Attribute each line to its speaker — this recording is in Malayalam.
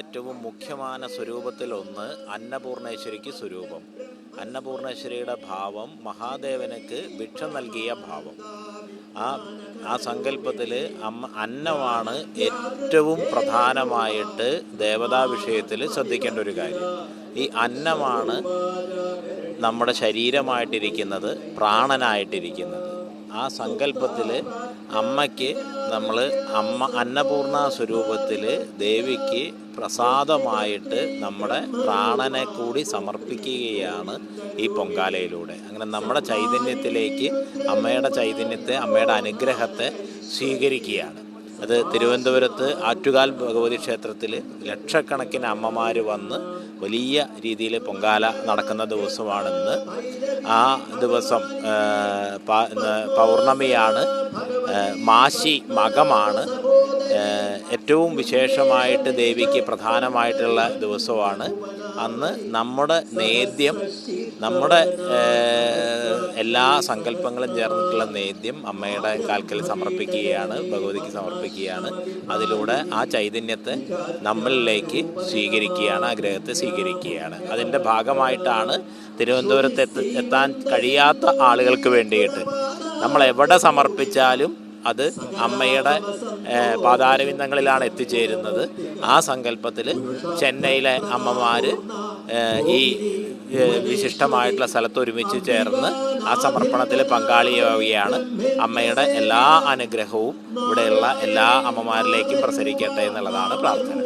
Speaker 1: ഏറ്റവും മുഖ്യമായ സ്വരൂപത്തിലൊന്ന് അന്നപൂർണേശ്വരിക്ക് സ്വരൂപം. അന്നപൂർണേശ്വരിയുടെ ഭാവം മഹാദേവനക്ക് ഭിക്ഷ നൽകിയ ഭാവം. ആ സങ്കല്പത്തിൽ അന്നമാണ് ഏറ്റവും പ്രധാനമായിട്ട് ദേവതാ വിഷയത്തിൽ ശ്രദ്ധിക്കേണ്ട ഒരു കാര്യം. ഈ അന്നമാണ് നമ്മുടെ ശരീരമായിട്ടിരിക്കുന്നത്, പ്രാണനായിട്ടിരിക്കുന്നത്. ആ സങ്കല്പത്തിൽ അമ്മയ്ക്ക് നമ്മൾ അന്നപൂർണ സ്വരൂപത്തിൽ ദേവിക്ക് പ്രസാദമായിട്ട് നമ്മുടെ പ്രാണനെ കൂടി സമർപ്പിക്കുകയാണ് ഈ പൊങ്കാലയിലൂടെ. അങ്ങനെ നമ്മുടെ ചൈതന്യത്തിലേക്ക് അമ്മയുടെ ചൈതന്യത്തെ, അമ്മയുടെ അനുഗ്രഹത്തെ സ്വീകരിക്കുകയാണ്. അത് തിരുവനന്തപുരത്ത് ആറ്റുകാൽ ഭഗവതി ക്ഷേത്രത്തിൽ ലക്ഷക്കണക്കിന് അമ്മമാർ വന്ന് വലിയ രീതിയിൽ പൊങ്കാല നടക്കുന്ന ദിവസമാണിന്ന്. ആ ദിവസം പൗർണമിയാണ്, മാശി മകമാണ്. ഏറ്റവും വിശേഷമായിട്ട് ദേവിക്ക് പ്രധാനമായിട്ടുള്ള ദിവസമാണ്. അന്ന് നമ്മുടെ നേദ്യം, നമ്മുടെ എല്ലാ സങ്കല്പങ്ങളും ചേർന്നിട്ടുള്ള നേദ്യം അമ്മയുടെ കാൽക്കൽ സമർപ്പിക്കുകയാണ്, ഭഗവതിക്ക് സമർപ്പിക്കുകയാണ്. അതിലൂടെ ആ ചൈതന്യത്തെ നമ്മളിലേക്ക് സ്വീകരിക്കുകയാണ്, ആഗ്രഹത്തെ സ്വീകരിക്കുകയാണ്. അതിൻ്റെ ഭാഗമായിട്ടാണ് തിരുവനന്തപുരത്ത് എത്താൻ കഴിയാത്ത ആളുകൾക്ക് വേണ്ടിയിട്ട് നമ്മൾ എവിടെ സമർപ്പിച്ചാലും അത് അമ്മയുടെ പാതാരവിന്ദങ്ങളിലാണ് എത്തിച്ചേരുന്നത്. ആ സങ്കല്പത്തിൽ ചെന്നൈയിലെ അമ്മമാർ ഈ വിശിഷ്ടമായിട്ടുള്ള സ്ഥലത്ത് ഒരുമിച്ച് ചേർന്ന് ആ സമർപ്പണത്തിൽ പങ്കാളിയാവുകയാണ്. അമ്മയുടെ എല്ലാ അനുഗ്രഹവും ഇവിടെയുള്ള എല്ലാ അമ്മമാരിലേക്കും പ്രസരിക്കട്ടെ എന്നുള്ളതാണ് പ്രാർത്ഥന.